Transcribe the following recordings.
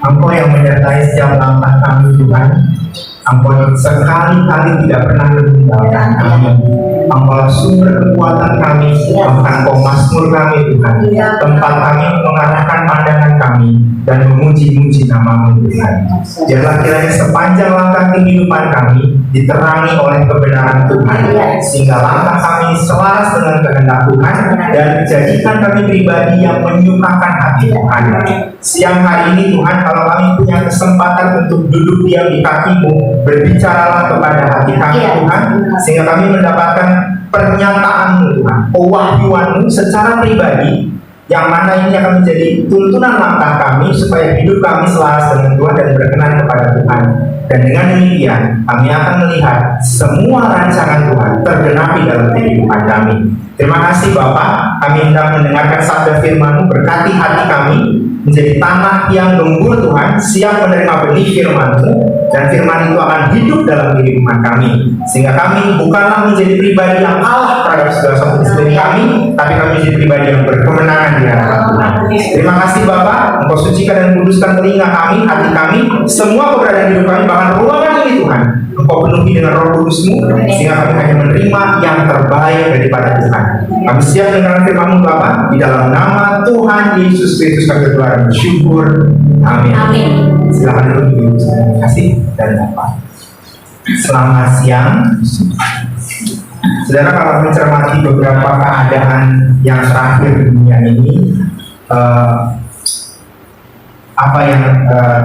Engkau yang menyertai setiap langkah kami Tuhan. Engkau sekali-kali tidak pernah meninggalkan kami. Engkau sumber kekuatan kami, Engkau mazmur kami Tuhan. Tempat kami mengarahkan pandangan kami dan memuji-muji nama-Mu Tuhan. Biarlah kiranya sepanjang langkah kehidupan kami diterangi oleh kebenaran Tuhan, sehingga langkah kami selaras dengan kehendak Tuhan dan jadikan kami pribadi yang menyukakan hati Tuhan. Siang hari ini Tuhan, kalau kami punya kesempatan untuk duduk diam di kaki-Mu, berbicaralah kepada hati kami Tuhan, sehingga kami mendapatkan pernyataan-Mu Tuhan, pewahyuan-Mu secara pribadi, yang mana ini akan menjadi tuntunan langkah kami supaya hidup kami selaras dengan Tuhan dan berkenan kepada Tuhan. Dan dengan demikian kami akan melihat semua rancangan Tuhan tergenapi dalam kehidupan kami. Terima kasih Bapak, kami hendak mendengarkan sabda firman-Mu, berkati hati kami menjadi tanah yang gembur Tuhan, siap menerima benih firman-Mu, dan firman itu akan hidup dalam kehidupan kami, sehingga kami bukanlah menjadi pribadi yang kalah terhadap segala sesuatu di sekeliling kami, tapi kami menjadi pribadi yang berkemenangan di hadapan Tuhan. Terima kasih Bapak, Engkau sucikan dan kuduskan telinga kami, hati kami, semua keberadaan hidup kami, bahkan ruangan ini Tuhan, Engkau penuhi dengan Roh Kudus-Mu, sehingga kami hanya menerima yang terbaik daripada Tuhan. Kami siap dengan firman-Mu Bapak, di dalam nama Tuhan Yesus Kristus kami berdoa dan bersyukur. Amin. Amin. Silakan duduk Ibu. Terima kasih dan Bapak. Selamat siang. Saudara, kalau mencermati beberapa keadaan yang terakhir di dunia ini, apa yang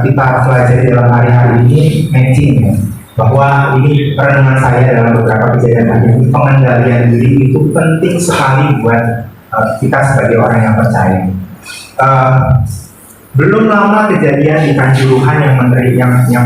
kita pelajari dalam hari-hari ini matching ya, bahwa ini renungan saya dalam beberapa kejadian hari ini, pengendalian diri itu penting sekali buat kita sebagai orang yang percaya. Belum lama kejadian di Kanjuruhan yang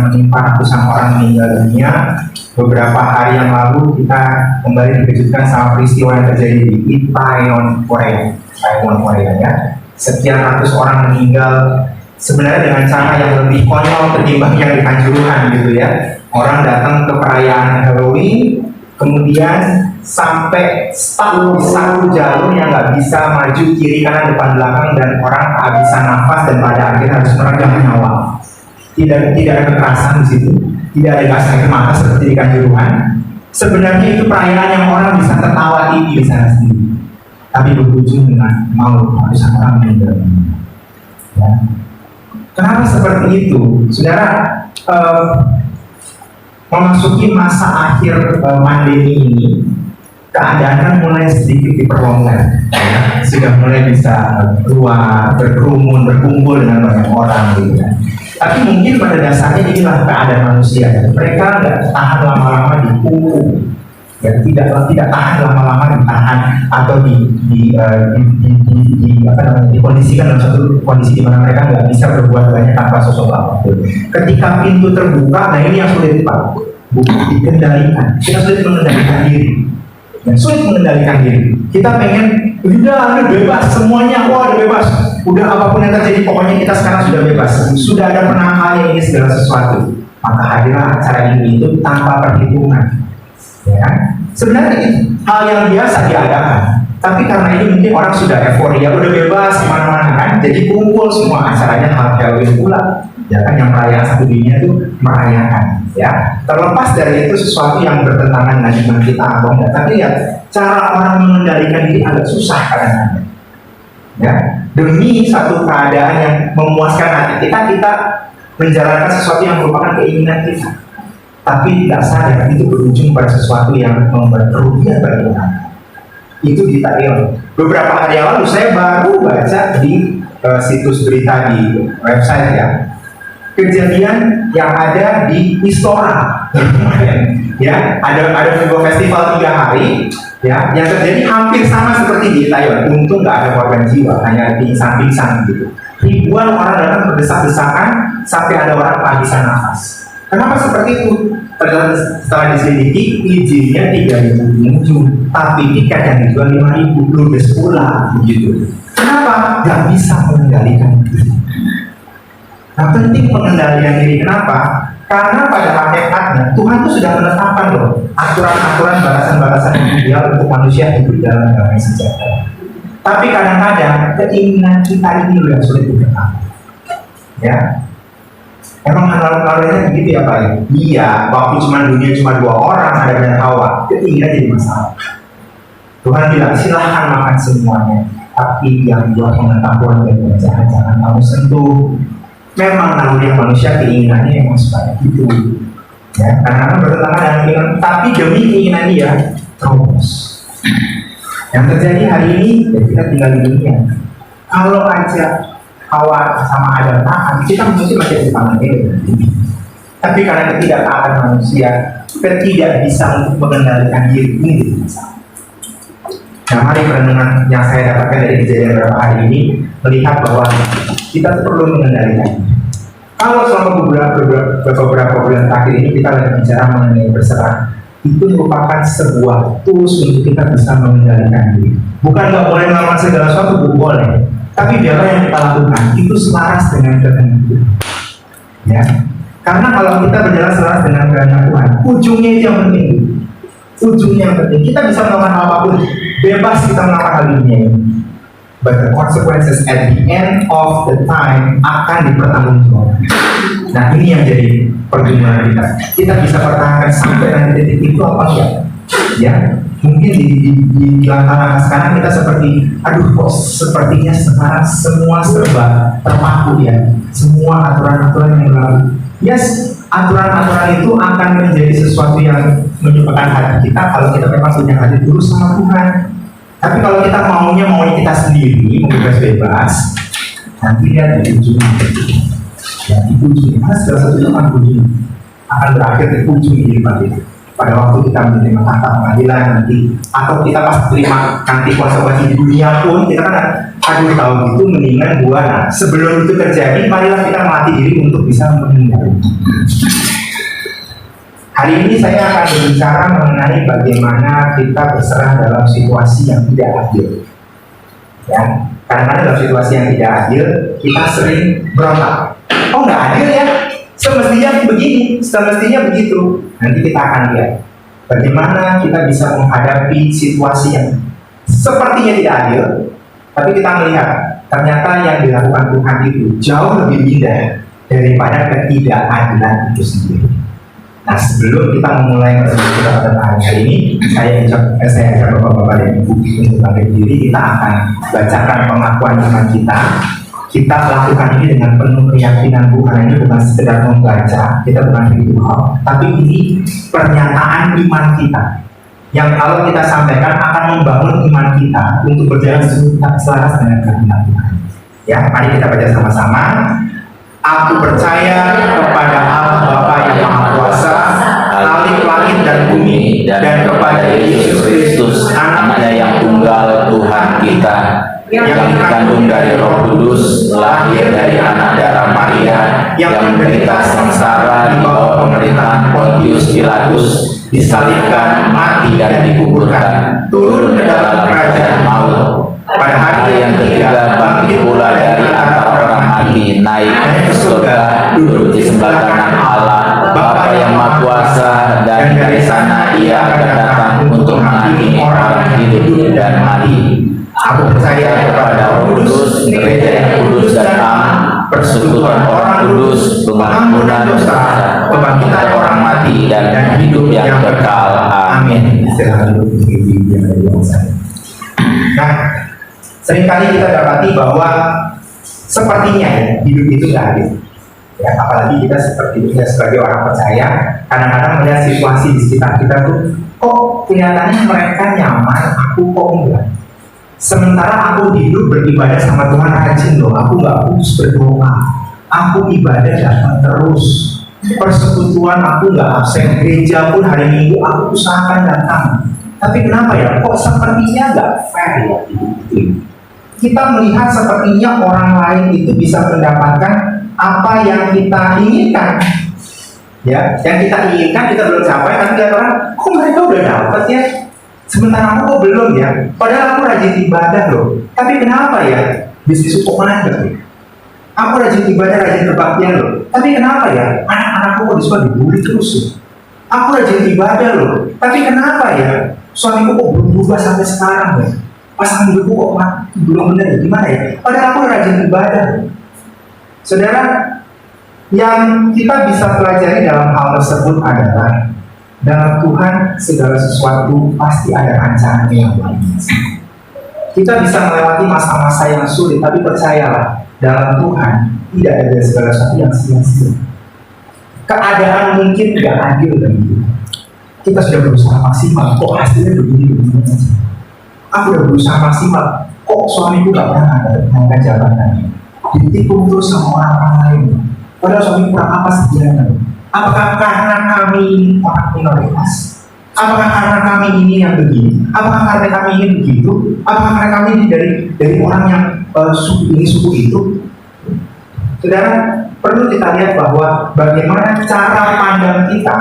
menimpa ratusan orang meninggal dunia. Beberapa hari yang lalu kita kembali dikejutkan sama peristiwa yang terjadi di Itaewon, Korea ya. Sekian ratus orang meninggal sebenarnya dengan cara yang lebih konyol ketimbang yang di Kanjuruhan gitu ya. Orang datang ke perayaan Halloween, kemudian sampai stuck di satu jalur yang nggak bisa maju kiri kanan depan belakang, dan orang kehabisan nafas dan pada akhirnya harus meregang nyawa. Tidak ada kekerasan di situ, tidak ada gas air mata seperti di Kanjuruhan. Sebenarnya itu perayaan yang orang bisa tertawa tinggi di sana sendiri, tapi berujung dengan malu ratusan orang meninggal. Ya. Kenapa seperti itu, saudara? Memasuki masa akhir pandemi ini, keadaan kan mulai sedikit diperlonggar, ya. Sudah mulai bisa keluar, berkerumun, berkumpul dengan banyak orang, gitu kan. Tapi mungkin pada dasarnya inilah keadaan manusia. Mereka nggak tahan lama-lama dipukul, ya, tidak tahan lama-lama ditahan atau dikondisikan dalam satu kondisi di mana mereka nggak bisa berbuat banyak tanpa sosok apapun. Ketika pintu terbuka, nah ini yang sulit Pak, dikendalikan. Kita sulit mengendalikan diri. Dan sulit mengendalikan diri. Kita pengen, udah bebas semuanya, udah bebas. Udah apapun yang terjadi, pokoknya kita sekarang sudah bebas. Sudah ada penangkal yang ini segala sesuatu. Maka hadirlah acara ini itu tanpa perhitungan. Ya, sebenarnya hal yang biasa diadakan, tapi karena ini mungkin orang sudah euforia, udah bebas kemana-mana kan, jadi kumpul semua, acaranya hal Halloween pula, ya kan, yang perayaan satu dunia itu merayakan, ya. Terlepas dari itu sesuatu yang bertentangan dengan iman kita atau enggak, tapi ya cara orang mengendalikan diri agak susah kadang-kadang, ya. Demi satu keadaan yang memuaskan hati kita menjalankan sesuatu yang merupakan keinginan kita. Tapi tidak sadar itu berujung pada sesuatu yang membuat kerugian bagi orang. Itu di Itaewon. Beberapa hari yang lalu saya baru baca di situs berita di website ya, kejadian yang ada di Istora. Ya, ada sebuah festival 3 hari ya, yang terjadi hampir sama seperti di Itaewon. Untung nggak ada korban jiwa, hanya pingsan gitu. Ribuan orang datang berdesak-desakan sampai ada orang kehabisan nafas. Kenapa seperti itu? Setelah diselidiki, izinnya 3.000 pengunjung, tapi tiket yang dijual 5.000, ludes pula begitu. Kenapa? Gak bisa mengendalikan diri. Nah, penting pengendalian diri. Kenapa? Karena pada hakikatnya Tuhan itu sudah menetapkan loh aturan-aturan balasan-balasan yang ideal untuk manusia hidup dalam damai sejahtera. Tapi kadang-kadang keinginan kita ini loh yang sulit diketahui. Ya, emang hal-halnya begitu ya Pak? Iya, waktu dunia cuma 2 orang, ada dan Hawa, keinginan jadi masalah. Tuhan bilang silahkan makan semuanya, tapi yang buat pengetahuan dan jahat jangan kamu sentuh. Memang naluri manusia keinginannya memang seperti itu, ya, karena bertentangan dengan keinginan, tapi demi keinginan dia terus. Yang terjadi hari ini, ya kita tinggal di dunia. Kalau aja Hawa sama Adam taat, kita mesti masih di tangan dia. Tapi karena ketidaktaatan manusia, kita tidak bisa untuk mengendalikan diri ini jadi masalah. Nah, mari renungan yang saya dapatkan dari kejadian beberapa hari ini melihat bahwa kita perlu mengendalikan. Kalau selama beberapa bulan terakhir ini kita lagi bicara mengenai berserah, itu merupakan sebuah tools untuk kita bisa mengendalikan diri. Bukan nggak boleh melakukan segala sesuatu, boleh. Tapi biarlah yang kita lakukan itu selaras dengan kehendak Tuhan. Ya, karena kalau kita berjalan selaras dengan kehendak Tuhan, ujungnya itu yang penting. Ujungnya yang penting. Kita bisa melakukan apapun, bebas kita melakukan hal ini. But the consequences at the end of the time akan dipertanggungjawabkan. Nah, ini yang jadi pergumulan kita. Kita bisa pertahankan sampai nanti titik itu apa enggak? Ya, mungkin di langkah sekarang kita seperti, aduh kok sepertinya sekarang semua serba terpaku ya. Semua aturan-aturan yang berlalu. Yes, aturan-aturan itu akan menjadi sesuatu yang menyukakan hati kita kalau kita memang punya hati tulus sama Tuhan. Tapi kalau kita maunya kita sendiri, mau bebas-bebas, nanti dia di ujung. Ya, di ujung. Karena segala sesuatu itu akan berakhir di ujung kehidupan itu. Pada waktu kita menerima kata pengadilan nanti, atau kita pas terima nanti konsekuensi di dunia pun, kita kan aduh tahu itu mendingan gua. Nah, sebelum itu terjadi, marilah kita melatih diri untuk bisa menghindari. Hari ini saya akan berbicara mengenai bagaimana kita berserah dalam situasi yang tidak adil. Ya, karena dalam situasi yang tidak adil, kita sering berontak. Oh nggak adil ya, semestinya begini, semestinya begitu. Nanti kita akan lihat bagaimana kita bisa menghadapi situasi yang sepertinya tidak adil, tapi kita melihat ternyata yang dilakukan Tuhan itu jauh lebih indah daripada ketidakadilan itu sendiri. Nah, sebelum kita memulai pertemuan kita pada hari ini, saya ajak bapak-bapak dan ibu untuk bangkit diri. Kita akan bacakan pengakuan iman kita. Kita lakukan ini dengan penuh keyakinan, bukan ini bukan sekedar membaca, kita bukan ritual, tapi ini pernyataan iman kita. Yang kalau kita sampaikan akan membangun iman kita untuk berjalan selaras dengan kehendak Tuhan. Ya, mari kita baca sama-sama. Aku percaya kepada Allah Bapa yang Maha Kuasa, Khalik langit dan bumi, dan kepada Yesus Kristus, Anaknya yang tunggal Tuhan kita, yang dikandung dari Roh Kudus, lahir dari anak darah Maria, yang menderita sengsara di bawah pemerintahan Pontius Pilatus, disalibkan, mati dan dikuburkan, turun ke dalam kerajaan maut. Pada hari yang ketiga bangkit pula dari antara orang mati, naik ke surga, duduk di sebelah kanan Allah Bapa yang Maha Kuasa, dan dari sana Ia akan datang untuk menghakimi orang hidup dan mati. Aku percaya kepada Roh Kudus, gereja yang kudus dan am, persekutuan orang kudus, pengampunan dosa, kebangkitan orang mati, dan hidup yang kekal. Amin. Nah, seringkali kita dapati bahwa sepertinya hidup itu nggak adil. Ya, apalagi kita seperti ini sebagai orang percaya, kadang-kadang melihat situasi di sekitar kita tuh, kok kelihatannya mereka nyaman, aku kok enggak. Sementara aku hidup beribadah sama Tuhan rajin loh, aku nggak putus berdoa, aku ibadah datang terus, persekutuan aku nggak absen, gereja pun hari Minggu aku usahakan datang. Tapi kenapa ya, kok sepertinya nggak fair ya hidup. Kita melihat sepertinya orang lain itu bisa mendapatkan apa yang kita inginkan. Ya, yang kita inginkan kita belum capai, tapi lihat orang, kok mereka udah dapat ya? Sementara aku kok belum ya? Padahal aku rajin ibadah loh. Tapi kenapa ya? Bisnis kok mandek ya? Aku rajin ibadah, rajin kebaktian loh. Tapi kenapa ya anak-anakku kok disuruh dibully terus ya? Aku rajin ibadah loh. Tapi kenapa ya suamiku kok belum berubah sampai sekarang ya? Pasangan hidupku kok belum benar ya? Gimana ya? Padahal aku rajin ibadah. Saudara, yang kita bisa pelajari dalam hal tersebut adalah dalam Tuhan segala sesuatu pasti ada rancangan yang baik. Kita bisa melewati masa-masa yang sulit, tapi percayalah, dalam Tuhan tidak ada segala sesuatu yang sia-sia. Keadaan mungkin tidak adil bagi kita. Kita sudah berusaha maksimal, kok hasilnya begini saja. Aku sudah berusaha maksimal, kok suamiku gak pernah mengangkat jabatannya. Ditipu terus sama orang lain. Padahal suami kurang apa sebenarnya? Apakah karena kami orang minoritas? Apakah karena kami ini yang begini? Apakah karena kami ini begitu? Apakah karena kami ini dari orang yang suku ini suku itu? Saudara, perlu kita lihat bahwa bagaimana cara pandang kita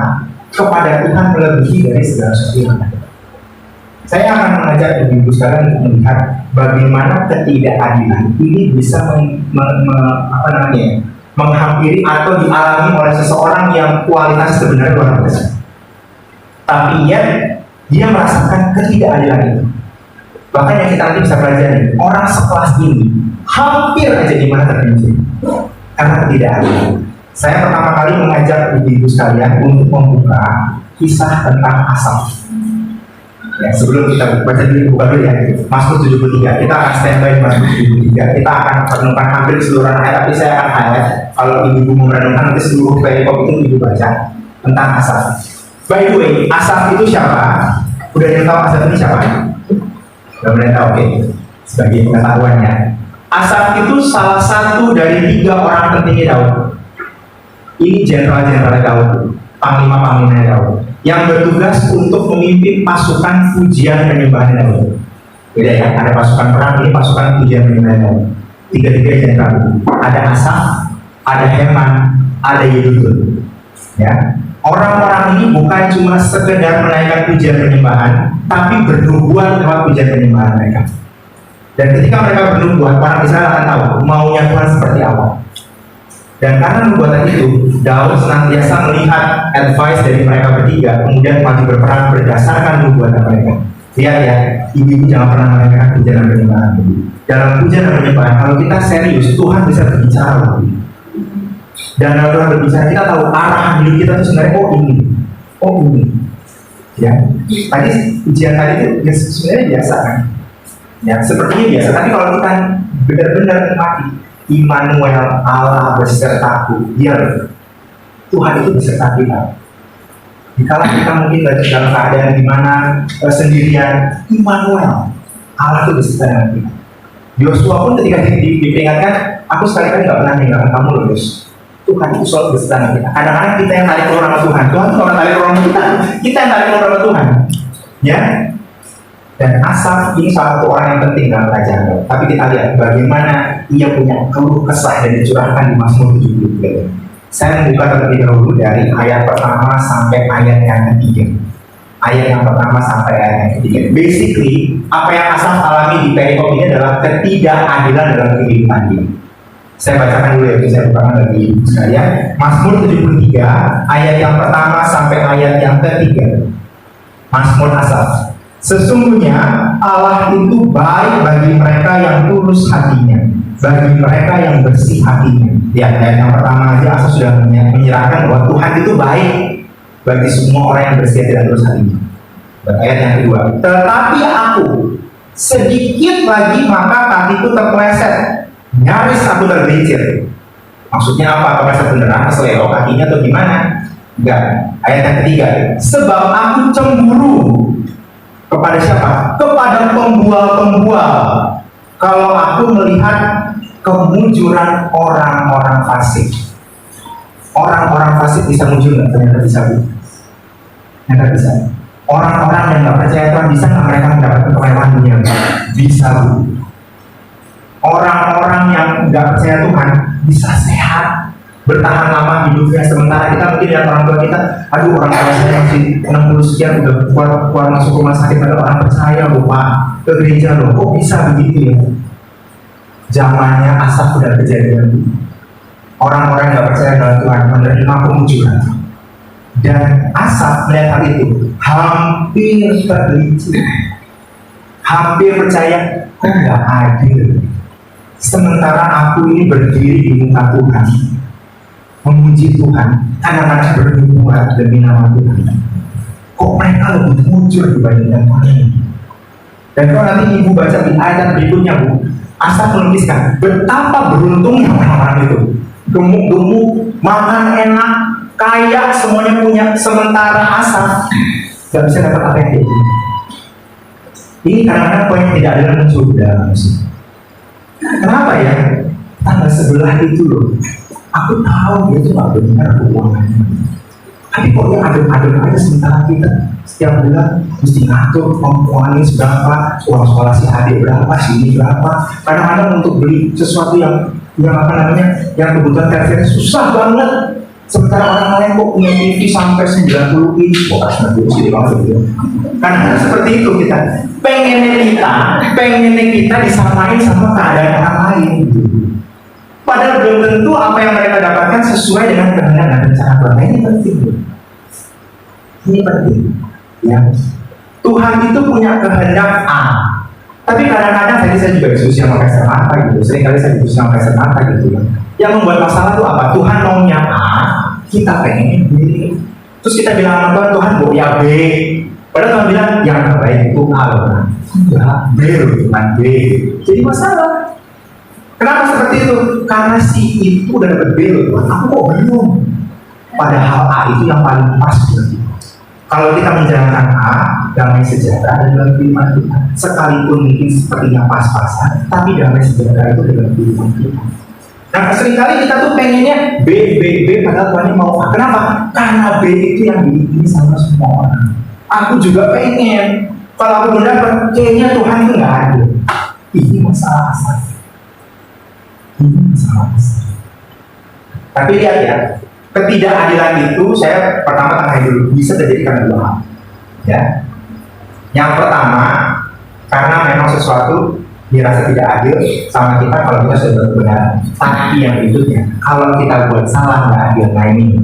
kepada Tuhan melebihi dari segala sesuatu yang ada. Saya akan mengajak ibu-ibu sekalian untuk melihat bagaimana ketidakadilan ini bisa menghampiri atau dialami oleh seseorang yang kualitas sebenarnya luar biasa. Tapi dia merasakan ketidakadilan itu. Bahkan yang kita nanti bisa pelajari, orang sekelas ini hampir aja di mana terpencil karena ketidakadilan. Saya pertama kali mengajak ibu-ibu sekalian untuk membuka kisah tentang Asaf. Ya, sebelum kita baca buka dulu ya, Mazmur 73. Kita akan standby di Mazmur 73. Kita akan merenungkan hampir seluruh ayat, tapi saya akan highlight. Kalau ibu-ibu mau merenungkan nanti seluruh perikop itu ibu baca tentang Asaf. By the way, Asaf itu siapa? Udah ada yang tahu Asaf ini siapa? Udah mulai tahu, oke. Sebagai pengetahuannya, Asaf itu salah satu dari 3 orang pentingnya Daud. Ini jenderal-jenderal Daud, panglima-panglima Daud, yang bertugas untuk memimpin pasukan pujian penyembahan Daud. Beda ya, ada pasukan perang, ini pasukan pujian penyembahan Daud. 3 jenderal itu. Ada Asaf, ada Heman, ada Yedutun. Ya, orang-orang ini bukan cuma sekedar menaikkan pujian penyembahan, tapi bernubuat lewat pujian penyembahan mereka. Dan ketika mereka bernubuat, orang Israel akan tahu maunya Tuhan seperti apa. Dan karena nubuatan itu, Daud senantiasa melihat advice dari mereka bertiga, kemudian maju berperang berdasarkan nubuatan mereka. Lihat ya, ibu-ibu jangan pernah meremehkan pujian dan penyembahan. Dalam pujian dan penyembahan, kalau kita serius, Tuhan bisa berbicara. Dan kalau Tuhan berbicara, kita tahu arah hidup kita itu sebenarnya oh ini. Ya, tadi pujian tadi itu ya, sebenarnya biasa kan? Ya, sepertinya biasa. Tapi kalau kita benar-benar nikmati, Immanuel, Allah besertaku, biar Tuhan itu beserta kita. Jika kita mungkin dalam keadaan di mana sendirian, Immanuel, Allah itu beserta dengan kita. Yosua pun ketika diperingatkan, aku sekali-kali nggak pernah meninggalkan kamu loh, Yos. Tuhan itu selalu beserta dengan kita. Kadang-kadang kita yang tarik keluar sama Tuhan, Tuhan itu orang tarik keluar sama kita yang tarik keluar sama Tuhan. Ya. Dan Asaf ini salah satu orang yang penting dalam kerajaan Daud. Tapi kita lihat bagaimana ia punya keluh kesah dan dicurahkan di Mazmur 73. Saya membuka terlebih dahulu dari ayat pertama sampai ayat yang ketiga. Ayat yang pertama sampai ayat yang ketiga. Basically, apa yang Asaf alami di perikop ini adalah ketidakadilan dalam kehidupan dia. Saya bacakan dulu ya, saya bukakan bagi ibu sekalian. Mazmur 73, ayat yang pertama sampai ayat yang ketiga. Mazmur Asaf. Sesungguhnya Allah itu baik bagi mereka yang tulus hatinya, bagi mereka yang bersih hatinya. Lihat ayat yang pertama aja Asaf sudah menyerahkan bahwa Tuhan itu baik bagi semua orang yang bersih hati dan tulus hatinya. Ayat yang kedua, tetapi aku sedikit lagi maka kakiku terpeleset, nyaris aku tergelincir. Maksudnya apa? Terpeleset beneran, keseleo kakinya atau gimana? Enggak. Ayat yang ketiga, sebab aku cemburu. Kepada siapa? Kepada pembual-pembual. Kalau aku melihat kemunculan orang-orang fasik. Orang-orang fasik bisa muncul nggak? Ternyata bisa. Ternyata bisa. Orang-orang yang nggak percaya Tuhan bisa nggak mereka mendapatkan kemewahan dunia? Bisa. Orang-orang yang nggak percaya Tuhan bisa sehat, bertahan lama hidupnya, sementara kita mungkin lihat orang tua kita, aduh orang tua saya masih 60 sekian udah keluar masuk rumah sakit, ada orang percaya lupa ke gereja loh, kok bisa begitu ya? Zamannya Asaf udah kejadian. orang-orang yang gak percaya dalam Tuhan menerima kemunculan. Dan Asaf melihat hal itu hampir tergelincir, hampir percaya kok gak adil. Sementara aku ini berdiri di muka Tuhan, memuji Tuhan, anak-anak bernubuat demi nama Tuhan. Kok mereka lebih muncul dibandingkan kami? Dan kalau nanti ibu baca di ayat berikutnya, Bu, Asaf menuliskan betapa beruntungnya orang-orang itu, gemuk-gemuk, makan enak, kaya, semuanya punya. Sementara Asaf gak bisa dapat apa yang dia punya. Ini kadang-kadang poin tidak ada muncul dalam manusia. Kenapa ya? Tangga sebelah itu loh, aku tahu dia itu gak benar keuangannya, tapi kok dia adem-adem aja. Sementara kita setiap bulan mesti ngatur keuangan ini berapa, uang sekolah si adik berapa, sini berapa. Kadang-kadang untuk beli sesuatu yang apa namanya, yang kebutuhan tersier susah banget. Sementara orang lain kok punya TV sampai 90 inch, kok 90 sih banget gitu. Karena seperti itu kita pengennya kita disamain sama keadaan orang lain gitu. Padahal belum tentu apa yang mereka dapatkan sesuai dengan kehendak dan rencana Tuhan. Ini penting. Ini penting. Ya. Tuhan itu punya kehendak A. Tapi kadang-kadang tadi saya juga diskusi sama Pastor Marta gitu. Seringkali saya diskusi sama Pastor Marta gitu. Yang membuat masalah itu apa? Tuhan maunya A, kita pengen B. Terus kita bilang sama Tuhan, Tuhan mau ya B. Padahal Tuhan bilang yang terbaik itu A. Ya B, bukan B. Jadi masalah. Kenapa seperti itu? Karena si itu udah dapat B loh Tuhan, aku kok belum. Padahal A itu yang paling pas berarti. Kalau kita menjalankan A, damai sejahtera dan dalam firman Tuhan, sekalipun mungkin sepertinya pas-pasan, tapi damai sejahtera itu dalam firman Tuhan. Nah seringkali kita tuh pengennya B, padahal Tuhan mau A. Kenapa? Karena B itu yang diikuti sama semua orang. Aku juga pengen. Kalau aku belum dapat, kayaknya Tuhan itu nggak adil. Ini masalah asal. Tapi lihat ya, ketidakadilan itu saya pertama tangkai dulu bisa terjadi karena dua hal. Ya, yang pertama karena memang sesuatu dirasa tidak adil sama kita kalau kita sudah benar. Tapi yang berikutnya, kalau kita buat salah nggak adil, nah ini,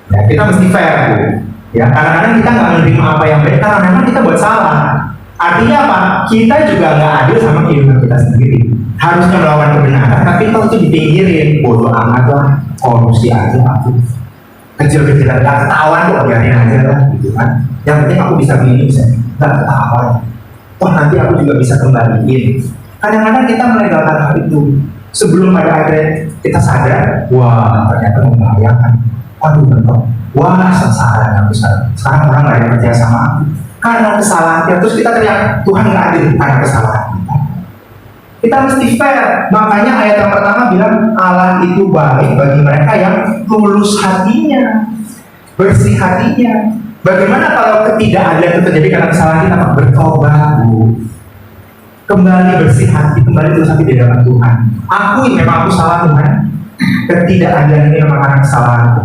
ya kita mesti fair, Bu. Ya, kadang-kadang kita nggak menerima apa yang baik karena memang kita buat salah. Artinya apa? Kita juga nggak adil sama kehidupan kita sendiri. Harusnya melawan kebenaran, tapi kalau itu dipinggirin, bodoh amat lah, korupsi aja aku. Kecil-kecilan nggak ketahuan kok, biarin aja lah, gitu kan. Yang penting aku bisa begini, bisa nggak ketahuan. Oh nanti aku juga bisa kembaliin. Kadang-kadang kita melegalkan hal itu. Sebelum pada akhirnya kita sadar, wah ternyata membahayakan. Aduh bentuk, wah sengsara aku sekarang. Sekarang orang nggak ada yang percaya sama aku. Karena kesalahannya, terus kita teriak Tuhan nggak adil karena kesalahan kita. Kita mesti fair. Makanya ayat yang pertama bilang Allah itu baik bagi mereka yang tulus hatinya, bersih hatinya. Bagaimana kalau ketidakadilan itu terjadi karena kesalahan kita? Bertobat, Bu. Kembali bersih hati, kembali tulus hati di dalam Tuhan. Akui memang aku salah Tuhan. Ketidakadilan ini memang karena kesalahanku.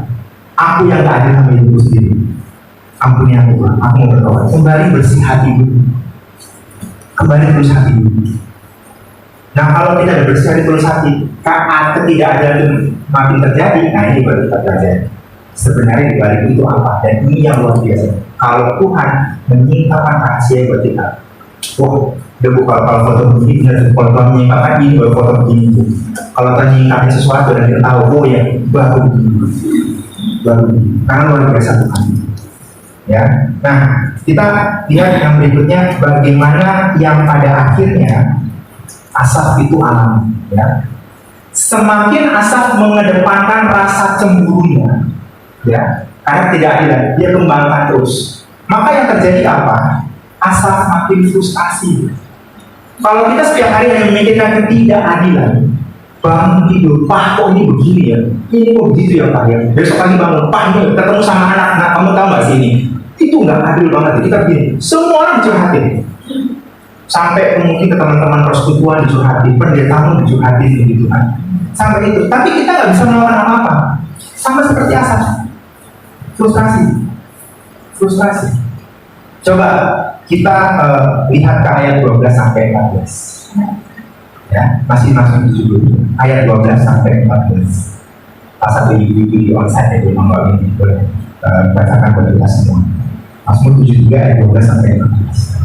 Aku yang nggak adil sama diriku sendiri. Ampuni aku Tuhan, aku mau bertobat. Kembali bersih hati dulu. Kembali tulus hati dulu. Nah kalau kita ada bersih hati tulus hati, saat ketidakadilan itu makin terjadi, nah ini baru kita belajar. Sebenarnya di balik itu apa? Dan ini yang luar biasa. Kalau Tuhan menyingkapkan rahasia buat kita, wah, udah buka kalau foto begini, kalau Tuhan menyingkapkan ini baru foto begini. Kalau Tuhan menyingkapkan sesuatu dan kita tahu, oh ya, baru karena luar biasa Tuhan. Ya, nah kita lihat yang berikutnya bagaimana yang pada akhirnya Asaf itu alami. Ya, semakin Asaf mengedepankan rasa cemburunya, ya, karena tidak adil, dia kembangkan terus. Maka yang terjadi apa? Asaf makin frustasi. Kalau kita setiap hari hanya memikirkan ketidakadilan, bangun tidur, Pak kok ini begini ya, ini kok begitu ya Pak ya. Besok pagi bangun, Pak ini ketemu sama anak, nah kamu tahu nggak sih ini? Itu nggak adil banget. Kita begini, semua orang dicurhatin. Sampai mungkin ke teman-teman persekutuan dicurhatin, pendetamu dicurhatin gitu kan. Sampai itu, tapi kita nggak bisa melakukan apa-apa. Sama seperti Asaf. Frustrasi. Coba kita lihat ke ayat 12 sampai 14. Ya, masih masuk 70. Ayat 12 sampai 14. salah satu video onsite dari Mama ini boleh bacakan buat kita semua. Mazmur 73 ayat 12 sampai 15.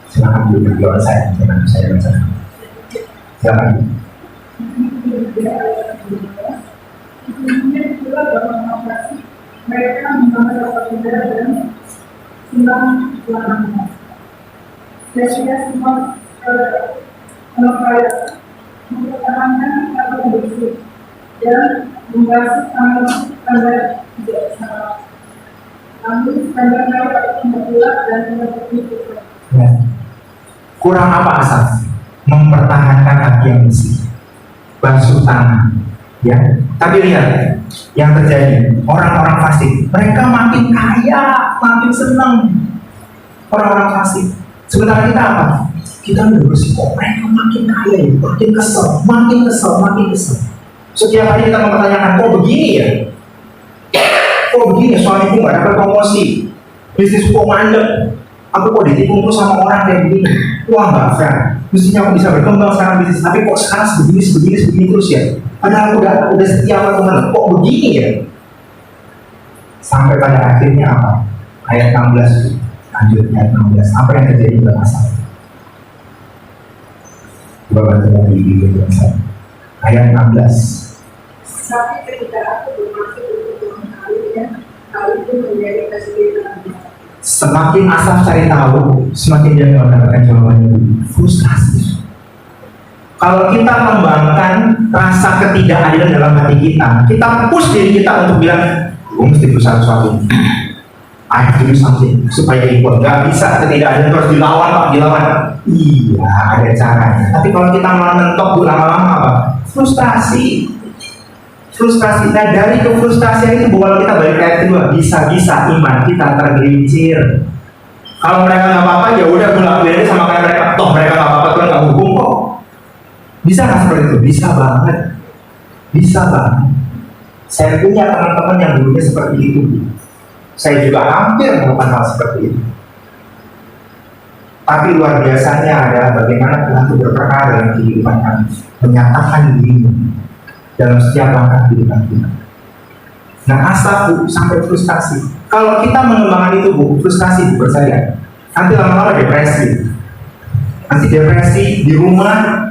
Silakan dulu video onsite, jangan saya bacakan. Silakan. Mereka membangun negara dan simbang lahannya. Biasanya semua mempertahankan atau kondisi dan membahas standar tidak sama. Namun standar mereka membuat dan memperbaiki. Kurang apa asas? Mempertahankan hati yang bersih, basuh tangan, ya. Tapi lihat yang terjadi, orang-orang fasik, mereka makin kaya, makin senang. Orang-orang fasik. Sementara kita apa? Kita udah bersih kok, mereka makin kaya, makin kesel, makin kesel, makin kesel. Setiap hari kita mempertanyakan, kok begini ya? Kok begini? Suamiku nggak dapat promosi, bisnisku kok mandek. Aku kok ditipu terus sama orang kayak begini. Wah nggak fair. Mestinya aku bisa berkembang sekarang bisnis, tapi kok sekarang sebegini terus ya? Padahal aku udah setia sama teman. Kok begini ya? Sampai pada akhirnya apa? Ayat 16 lanjutnya ayat 16. Apa yang terjadi dalam asal? Coba baca lagi di video saya. Ayat 16. Tapi ketika aku bermaksud untuk mengetahuinya, hal itu menjadi kesulitan. Semakin Asaf cari tahu, semakin dia mendapatkan jawabannya. Frustrasi. Kalau kita mengembangkan rasa ketidakadilan dalam hati kita push diri kita untuk bilang, gue mesti berusaha sesuatu. I have to do something supaya ikut. Gak bisa ketidakadilan terus dilawan. Iya, ada caranya. Tapi kalau kita malah mentok lama-lama apa? Frustrasi. Nah dari kefrustrasian itu bukan kita balik ayat kedua, bisa-bisa iman kita tergelincir. Kalau mereka nggak apa-apa ya udah pulang aja sama kayak mereka. Toh mereka nggak apa-apa, Tuhan nggak hukum kok. Bisa nggak seperti itu? Bisa banget. Saya punya teman-teman yang dulunya seperti itu. Saya juga hampir melakukan hal seperti itu. Tapi luar biasanya adalah bagaimana Tuhan itu berperkara dalam kehidupan kami, menyatakan dirinya dalam setiap langkah kehidupan kita. Nah, Asaf sampai frustasi. Kalau kita mengembangkan itu frustrasi percaya, nanti lama-lama depresi. Nanti depresi di rumah,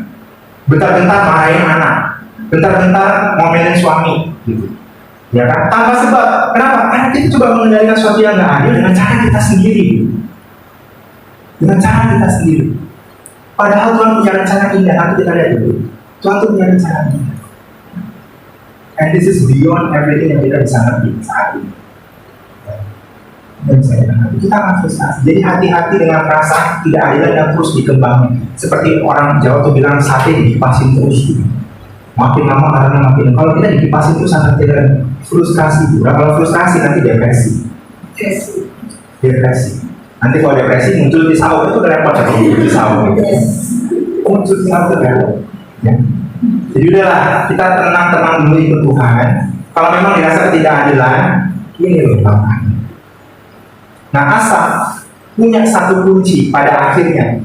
bentar-bentar marahin anak, bentar-bentar ngomelin suami, gitu. Ya kan? Tanpa sebab. Kenapa? Karena kita coba mengendalikan sesuatu yang nggak adil dengan cara kita sendiri. Padahal Tuhan punya rencana indah. Nanti kita lihat dulu. Tuhan tuh punya rencana indah. And this is beyond everything yang kita bisa ngerti saat ini. Kita akan frustasi. Jadi hati-hati dengan perasaan tidak adil yang terus dikembangkan. Seperti orang Jawa tuh bilang sate dikipasin terus. Makin lama karena makin. Kalau kita dikipasin terus akan tidak frustrasi. Kalau frustrasi nanti depresi. Nanti kalau depresi muncul pisau itu repot lagi pisau. Muncul pisau itu kan. Ya. Jadi udahlah, kita tenang-tenang dulu ikut Tuhan. Kalau memang dirasa ketidakadilan, ini loh langkah. Nah, Asaf punya satu kunci pada akhirnya.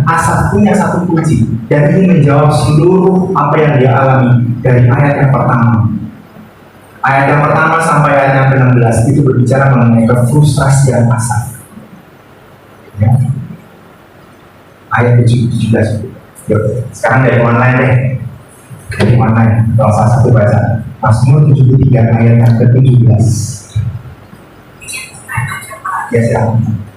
Asaf punya satu kunci dan ini menjawab seluruh apa yang dia alami dari ayat yang pertama. Ayat yang pertama sampai ayat yang ke-16 itu berbicara mengenai kefrustrasian Asaf. Ya. Ayat 17. Yuk, sekarang dari online deh. Kalau salah satu baca Mazmur 73 ayat yang ke-17. Ya, silakan.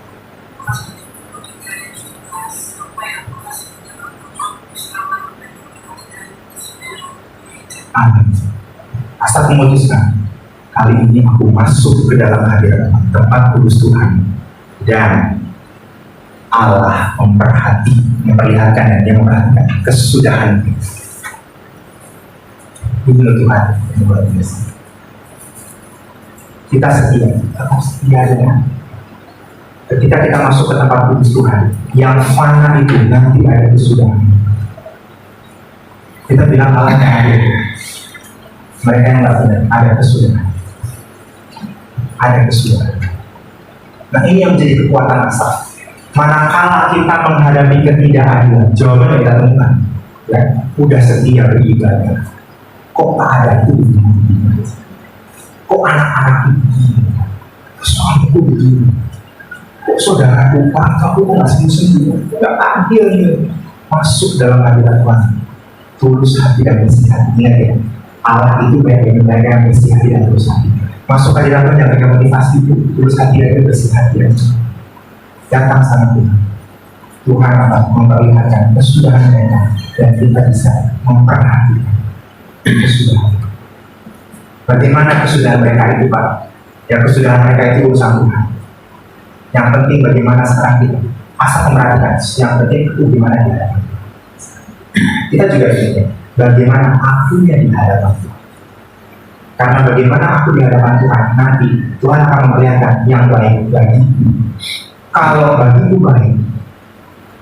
Amin. Asaf memutuskan, kali ini aku masuk ke dalam hadirat tempat kudus Tuhan, dan Allah memperlihatkan dan dia memperhatikan kesudahan ini Tuhan yang luar biasa. Kita setia, tetap setia dengan ketika kita masuk ke tempat kudus Tuhan yang mana itu nanti ada kesudahan. Kita bilang Allah yang adil, mereka yang nggak benar, ada kesudahan. Nah ini yang menjadi kekuatan Asaf. Manakala kita menghadapi ketidakadilan, jawaban yang kita temukan, ya, udah setia beribadah, kok keadaanku begini? Kok anak-anakku begini? Kok suamiku begini? Kok saudaraku, kakakku kok nggak sembuh-sembuh? Nggak adil nih. Masuk dalam hadirat Tuhan, tulus hati dan bersih hati. Ingat ya, Allah itu bagi mereka yang bersih hati dan tulus hati. Masuk hadirat Tuhan yang mereka motivasi itu tulus hati dan bersih hati dan datang sama Tuhan. Tuhan akan memperlihatkan kesudahan mereka dan kita bisa memperhatikan kesudahan. Bagaimana kesudahan mereka itu, Pak? Ya, kesudahan mereka itu urusan Tuhan. Yang penting bagaimana sekarang kita asal memperhatikan. Yang penting itu gimana kita juga ingin bagaimana aku yang di hadapan Tuhan. Karena bagaimana aku di hadapan Tuhan, nanti Tuhan akan memperlihatkan yang baik bagiku. Kalau bagiku baik,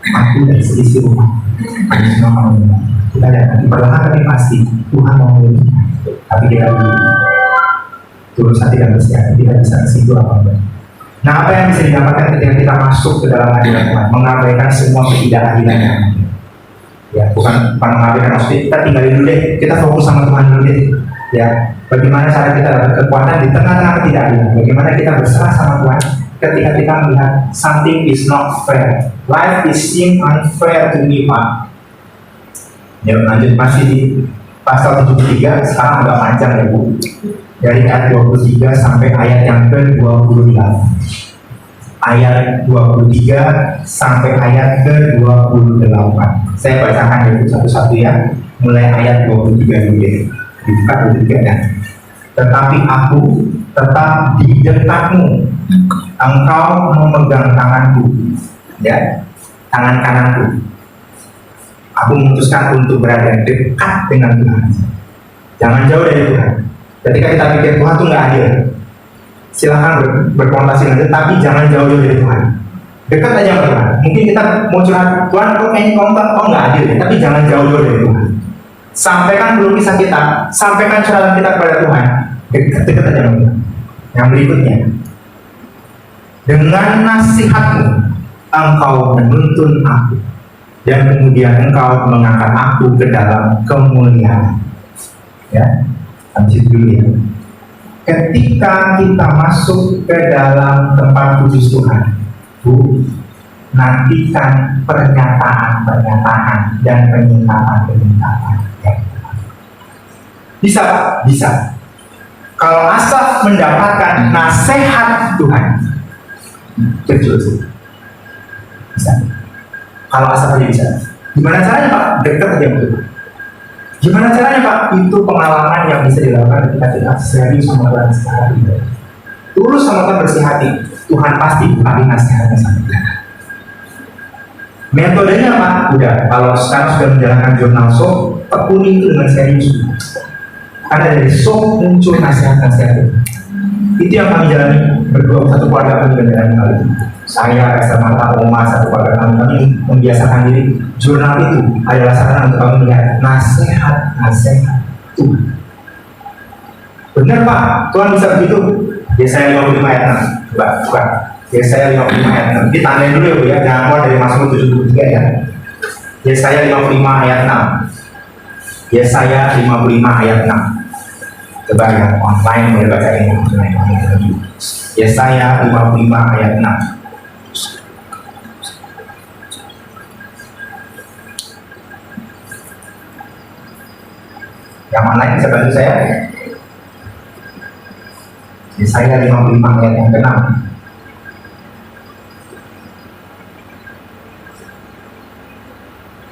aku dari selisih rumah, semua mau kita lihat nanti perlahan tapi pasti Tuhan mau memilih. Tapi kita tulus hati dan bersih hati, kita bisa ke situ apa enggak. Nah, apa yang bisa didapatkan ketika kita masuk ke dalam hadirat Tuhan? Mengabaikan semua ketidakadilannya. Ya, bukan mengabaikan, maksudnya kita tinggalin dulu deh, kita fokus sama Tuhan dulu deh. Ya, bagaimana cara kita dapat kekuatan di tengah-tengah ketidakadilan? Bagaimana kita berserah sama Tuhan ketika kita melihat something is not fair, life is seem unfair to me, Pak. Ya, lanjut masih di pasal 73, sekarang agak panjang ya Bu. Dari ayat 23 sampai ayat yang ke-28. Ayat 23 sampai ayat ke-28. Saya bacakan ya satu-satu ya. Mulai ayat 23 dulu ya. Dibuka 23 ya. Tetapi aku tetap di dekatmu. Engkau memegang tanganku. Ya, tangan kananku. Aku memutuskan untuk berada dekat dengan Tuhan. Jangan jauh dari Tuhan. Ketika kita pikir Tuhan itu nggak adil, silahkan berkonsultasi nanti, tapi jangan jauh-jauh dari Tuhan. Dekat aja sama Tuhan. Mungkin kita mau curhat, Tuhan kok kayaknya kok nggak adil, tapi jangan jauh-jauh dari Tuhan. Sampaikan dulu kisah kita, sampaikan curhatan kita kepada Tuhan. Dekat aja sama Tuhan. Yang berikutnya, dengan nasihatmu engkau menuntun aku, dan kemudian engkau mengangkat aku ke dalam kemuliaan. Ya. Lanjut dulu ya. Ketika kita masuk ke dalam tempat kudus Tuhan, Bu, nantikan pernyataan-pernyataan dan penyingkapan-penyingkapan. Ya. Bisa Pak? Bisa. Kalau asal mendapatkan nasihat Tuhan, kecil. Bisa. Kalau asal aja bisa. Gimana caranya Pak? Dekat aja betul. Gimana caranya Pak? Itu pengalaman yang bisa dilakukan ketika kita serius sama Tuhan secara pribadi. Tulus sama Tuhan bersih hati, Tuhan pasti bukain nasihatnya sama kita. Metodenya Pak? Udah, kalau sekarang sudah menjalankan jurnal SOP, tekuni itu dengan serius. Karena dari SOP muncul nasihat-nasihat itu. Itu yang kami jalani berdua, satu keluarga kami menjalani hal itu. Saya, Esther Marta, Oma, satu keluarga kami membiasakan diri. Jurnal itu adalah sarana untuk kami melihat nasihat Tuhan. Benar Pak, Tuhan bisa begitu. Yesaya 55 ayat 6. Bukan. Yesaya 55 ayat 6. Ditandain dulu ya Bu ya, jangan keluar dari Mazmur 73 ya. Yesaya 55 ayat 6. Yesaya 55 ayat 6. Coba ya, online boleh baca ini. Yesaya 55 ayat 6. Yang mana yang bisa bantu saya? Yesaya 55 ayat yang ke-6.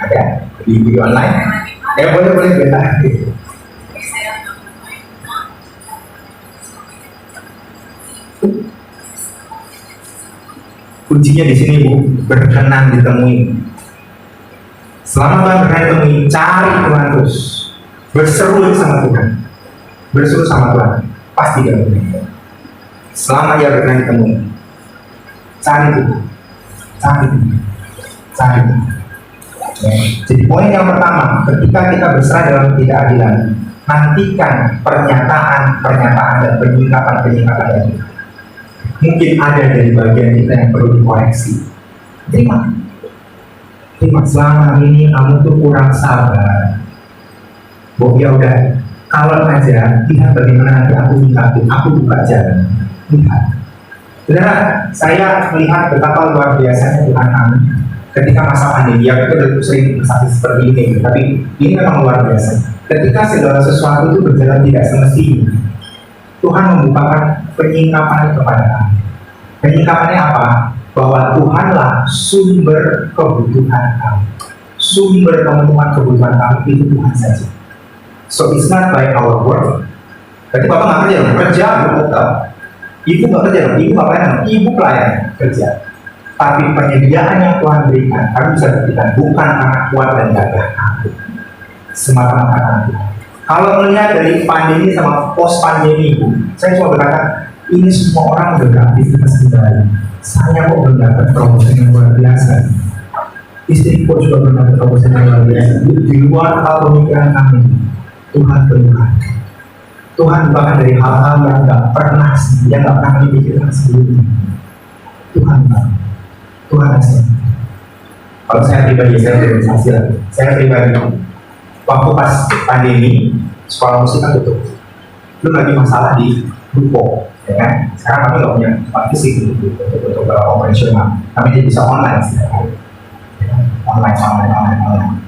Ada di video online? Boleh bentar. Kuncinya di sini Bu, berkenan ditemui. Selama Tuhan berkenan ditemui, cari Tuhan terus. Berseru sama Tuhan, berseru sama Tuhan, pasti dia berkenan. Selama dia berkenan ditemui, cari Tuhan, cari Tuhan. Ya. Jadi poin yang pertama, ketika kita berserah dalam ketidakadilan, nantikan pernyataan dan penyingkapan dari Tuhan. Mungkin ada dari bagian kita yang perlu dikoreksi. Terima. Selama ini kamu tuh kurang sabar. Ya udah, kalau aja lihat bagaimana nanti aku tinggalin, aku buka jalan. Lihat. Saudara, saya melihat betapa luar biasanya Tuhan kami ketika masa pandemi. Ya, kita udah sering bersaksi seperti ini, tapi ini memang luar biasa. Ketika segala sesuatu itu berjalan tidak semestinya, Tuhan membukakan penyingkapan kepada kami. Penyingkapannya apa? Bahwa Tuhanlah sumber kebutuhan kami. Sumber pemenuhan kebutuhan kami itu Tuhan saja. So it's not by our work. Berarti Bapak nggak kerja, Ibu tetap. Ibu nggak kerja, Ibu ngapain? Ibu pelayan kerja. Tapi penyediaan yang Tuhan berikan, kami bisa berikan bukan karena kuat dan gagah kami, semata-mata kami. Kalau melihat dari pandemi sama post pandemi, saya cuma berkata, ini semua orang udah beraktivitas kembali. Saya kok belum dapat promosi yang luar biasa. Istriku juga belum dapat promosi yang luar biasa. Di luar hal pemikiran kami, Tuhan berikan. Tuhan bukan dari hal-hal yang nggak pernah dipikirkan sebelumnya. Tuhan asal. Kalau saya pribadi, saya pribadi, waktu pas pandemi, sekolah musik kan tutup. Belum lagi masalah di Dupo, ya kan? Sekarang kami nggak punya tempat fisik untuk operasional. Kami bisa online setiap hari. Online.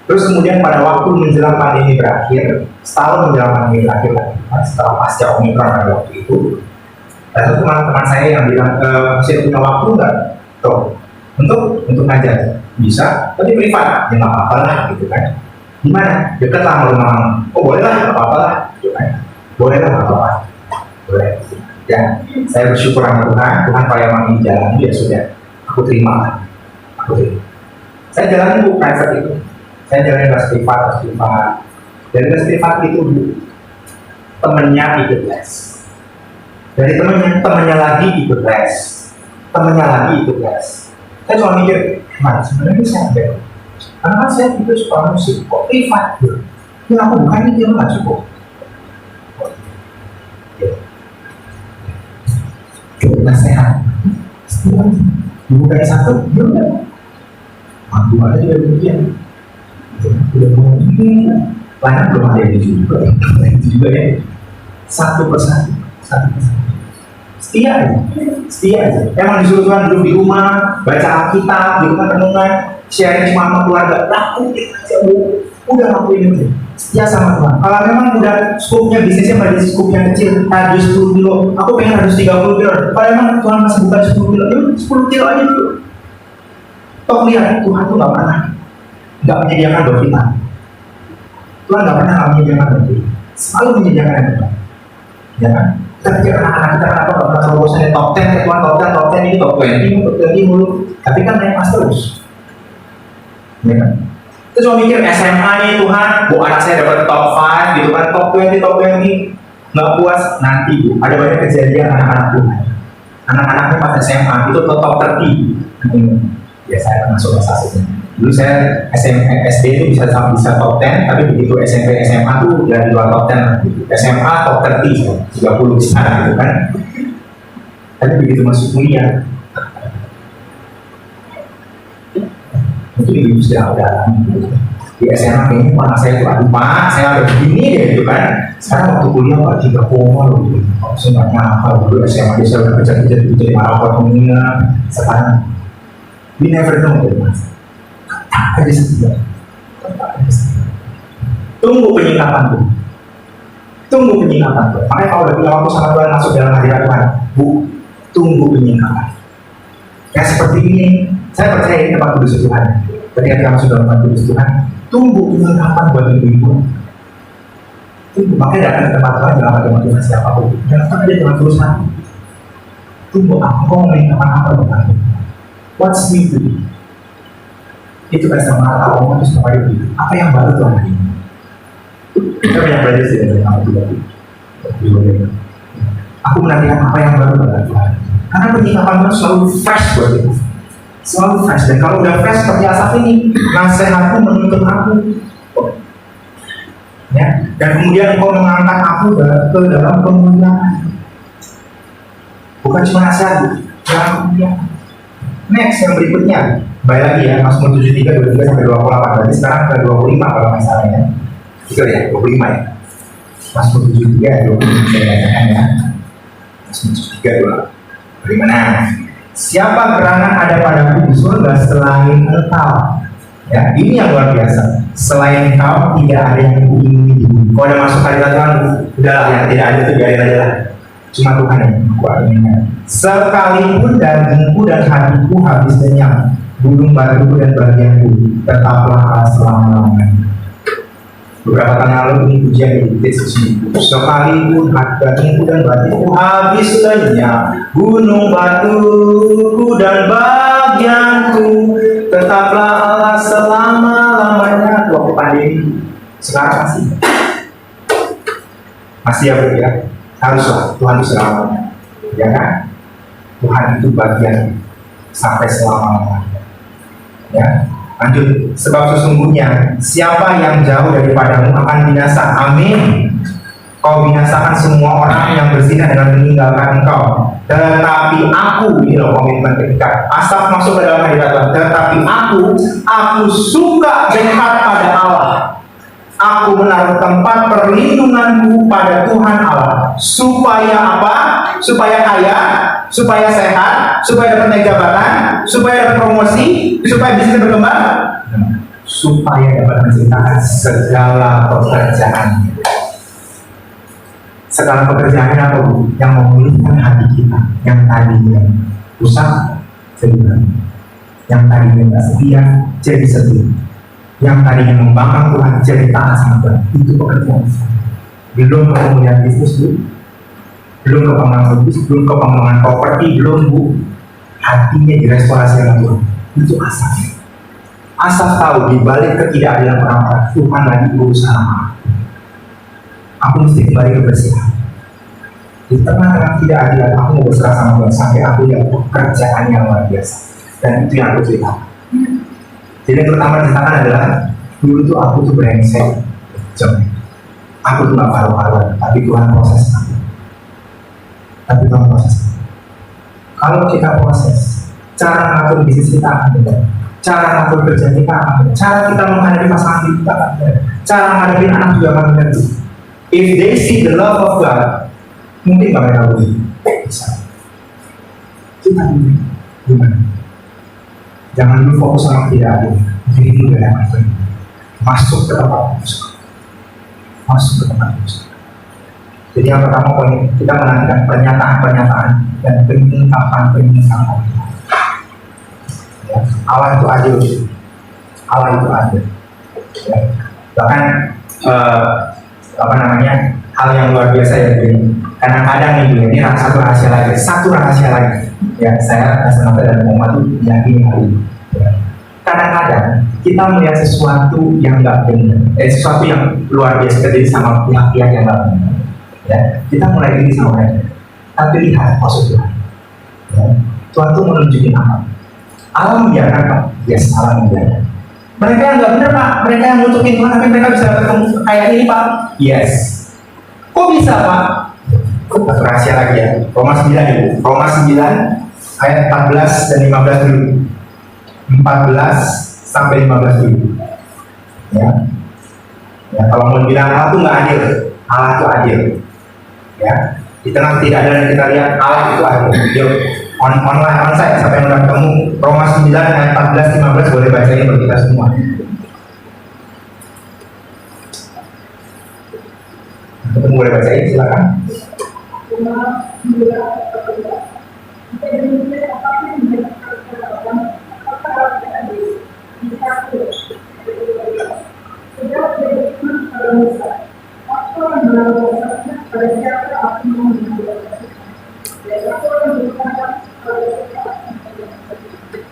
Terus kemudian pada waktu menjelang pandemi berakhir, setahun menjelang pandemi berakhir, setelah pasca Omikron pada waktu itu, ada teman-teman saya yang bilang, saya punya waktu nggak? Tuh, untuk ngajar bisa, tapi privat, ya nggak apa-apa lah, gitu kan? Gimana? Dekat lah rumah. Oh boleh lah, nggak apa-apa lah, gitu kan? Boleh lah, nggak apa-apa. Boleh. Ya, saya bersyukur sama Tuhan kalau yang mau jalan, ya sudah, aku terima. Saya jalan Bu private itu. Saya jalan kelas privat. Dari kelas privat itu Bu, temennya ikut les. Dari temennya lagi ikut les. Saya cuma mikir, mana sebenarnya saya ambil. Karena kan saya itu suka musik, kok privat gitu. Yang aku bukan ini dia nggak cukup. Coba sehat. Bukan satu, dia udah. Aku ada juga demikian. Udah mau ini, lain belum ada yang juga ya. Satu persatu. Setia aja. Emang disuruh Tuhan duduk di rumah, baca Alkitab, di rumah renungan, sharing cuma sama keluarga. Lakuin aja Bu, udah lakuin aja. Setia sama Tuhan. Kalau memang udah skupnya bisnisnya pada skupnya kecil, radius 10 kilo, aku pengen radius 30 kilo. Kalau memang Tuhan masih bukan 10 kilo, ya 10 kilo aja dulu. Toh lihat, Tuhan tuh nggak menyediakan buat kita. Tuhan nggak pernah menyediakan buat kita. Selalu menyediakan yang terbaik. Ya kan? Kita pikir anak-anak kita kenapa nggak pernah selalu bosannya top 10, Tuhan top 10 ini top 20 mulu. Tapi kan naik pas terus. Ya kan? Terus mau mikir SMA nih Tuhan, bu anak saya dapat top 5 gitu kan, top 20, nggak puas nanti Bu. Ada banyak kejadian anak-anak Tuhan. Anak-anaknya pas SMA itu top 30. Ya saya masuk sasarannya. Dulu saya SD itu bisa top 10, tapi begitu SMP SMA tuh ya di luar top 10. SMA top 30 gitu kan. Tapi begitu masuk kuliah, mungkin ibu sudah di SMA kayaknya anak saya tuh aduh Pak, saya ada begini deh gitu kan. Sekarang waktu kuliah Pak 3 loh gitu. Saya nggak nyangka dulu SMA dia sudah kerja jadi apa dunia. Sekarang we never know gitu Mas. Aja setia. Tunggu penyingkapan tuh. Makanya kalau udah punya waktu sama Tuhan masuk dalam hadirat Tuhan, Bu, tunggu penyingkapan. Ya seperti ini, saya percaya ini tempat kudus Tuhan. Ketika kita masuk dalam tempat kudus Tuhan, tunggu penyingkapan buat ibu-ibu. Tunggu, makanya datang ke tempat Tuhan jangan pakai motivasi siapapun. Jangan aja dengan tulisan. Tunggu, aku mau penyingkapan apa Tuhan? What's new today? Itu kan sama Allah terus apa itu? Apa yang baru Tuhan hari ini? Kita banyak belajar sih dari kamu pribadi. Aku menantikan apa yang baru pada Tuhan. Karena penyingkapan Tuhan selalu fresh buat itu. Selalu fresh. Dan kalau udah fresh seperti Asaf ini, nasihatku menuntut aku. Ya. Dan kemudian engkau mengangkat aku ke dalam kemuliaan. Bukan cuma nasihat, dalam kemuliaan. Next yang berikutnya, kembali lagi ya, Mazmur 73, 23 sampai 28. Berarti sekarang ke 25 kalau nggak salah ya. Itu ya, 25 ya. Mazmur 73, 25 saya bacakan ya. Mazmur 73, 25. Nah, siapa gerangan ada padaku di surga selain engkau? Ya, ini yang luar biasa. Selain engkau tidak ada yang kuingini di bumi. Kalau ada masuk hadirat Tuhan, udahlah yang tidak ada itu biarin aja lah. Cuma Tuhan yang aku inginkan. Sekalipun dagingku dan hatiku habis kenyang, gunung batuku dan bagianku tetaplah selama-lamanya. Beberapa tahun lalu ini pujian di Yesus ini. Sekalipun dagingku dan bagianku habis kenyang, gunung batuku dan bagianku tetaplah Allah selama-lamanya. Waktu pandemi sekarang masih ya Bu ya. Haruslah Tuhan itu selamanya, ya kan? Tuhan itu bagian sampai selama-lamanya. Ya, lanjut. Sebab sesungguhnya siapa yang jauh daripadamu akan binasa. Amin. Kau binasakan semua orang yang berzina dengan meninggalkan engkau. Tetapi aku, ini loh komitmen ketika Asaf masuk ke dalam hadirat Tuhan. Tetapi aku suka dekat pada Allah. Aku menaruh tempat perlindunganku pada Tuhan Allah. Supaya apa? Supaya kaya, supaya sehat, supaya dapat naik jabatan, supaya dapat promosi, supaya bisnis berkembang, supaya dapat menceritakan segala pekerjaan. Segala pekerjaan apa Bu? Yang memulihkan hati kita, yang tadinya rusak jadi baik, yang tadinya nggak setia jadi setia, yang tadinya membangkang Tuhan jadi taat sama Tuhan. Itu pekerjaan. Belum kemuliaan bisnis Bu, belum kepentingan bisnis, belum kepentingan properti, belum Bu. Hatinya direstorasi oleh Tuhan. Itu Asaf. Asaf tahu di balik ketidakadilan orang-orang Tuhan lagi berusaha. Aku mesti kembali kebersihan. Di tengah-tengah ketidakadilan aku mau berserah sama Tuhan sampai aku lihat pekerjaan yang luar biasa. Dan itu yang aku ceritakan. Jadi yang pertama ceritakan adalah dulu tuh aku tuh brengsek, aku tuh gak paru-paruan, tapi Tuhan proses aku. Tapi Tuhan proses aku. Kalau kita proses, cara ngatur bisnis kita akan beda, cara ngatur kerja kita akan beda, cara kita menghadapi pasangan kita akan beda, cara menghadapi anak juga akan beda. If they see the love of God, mungkin gak mereka boleh bisa. Kita gimana? Jangan dulu fokus sama tidak ada. Jadi dulu ada apa? Masuk ke tempat musuh. Masuk ke tempat musuh. Jadi yang pertama poin kita menantikan pernyataan-pernyataan dan pengungkapan. Ya, Allah itu adil. Allah itu adil. Ya. Bahkan hal yang luar biasa ya begini. Kadang-kadang ini satu rahasia lagi. Ya, saya Nasional dan Muhammad itu yakini hal ini. Ya. Kadang-kadang kita melihat sesuatu yang nggak benar, sesuatu yang luar biasa terjadi sama pihak-pihak yang nggak benar. Ya, kita mulai ini sama mereka. Tapi lihat maksud Tuhan. Ya. Tuhan tuh menunjukin apa? Allah membiarkan Pak. Yes, Allah membiarkan. Mereka yang nggak benar Pak, mereka yang nutukin Tuhan, tapi mereka bisa ketemu kayak ini Pak. Yes. Kok bisa Pak? Satu rahasia lagi ya. Roma 9 itu. Roma 9 ayat 14 dan 15 dulu. 14 sampai 15 dulu. Ya. Ya, kalau mau bilang Allah itu nggak adil, Allah itu adil. Ya. Di tengah tidak ada yang kita lihat Allah itu adil. Yuk, online onsite sampai yang udah ketemu Roma 9 ayat 14 15 boleh bacain buat kita semua. Ketemu boleh bacain silakan.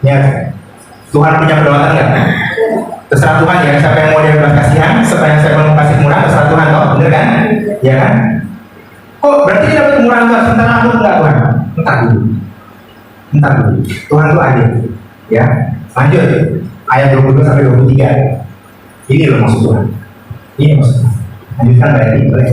Ya, Tuhan punya kedaulatan nggak? Terserah Tuhan ya, siapa yang mau dia belas kasihan, siapa yang saya mau kasih murah, terserah Tuhan toh, bener kan? Ya kan? Oh, berarti dia dapat kemurahan Tuhan, sementara aku enggak Tuhan? Entar dulu. Tuhan itu adil. Ya, lanjut ayat 22 sampai 23. Ini loh maksud Tuhan. Ini maksud Tuhan. Lanjutkan berarti boleh.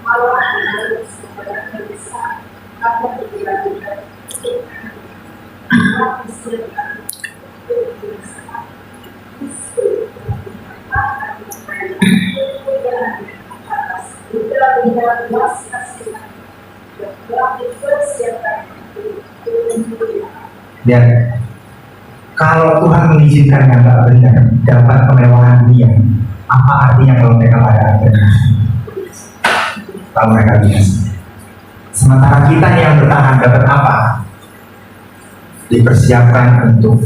Kalau anak harus sebenarnya bisa apa yang dilakukan apa istilah itu bisa Dan kalau Tuhan mengizinkan yang nggak benar dapat kemewahan dia, apa artinya kalau mereka pada benar? Kalau mereka biasa. Sementara kita yang bertahan dapat apa? Dipersiapkan untuk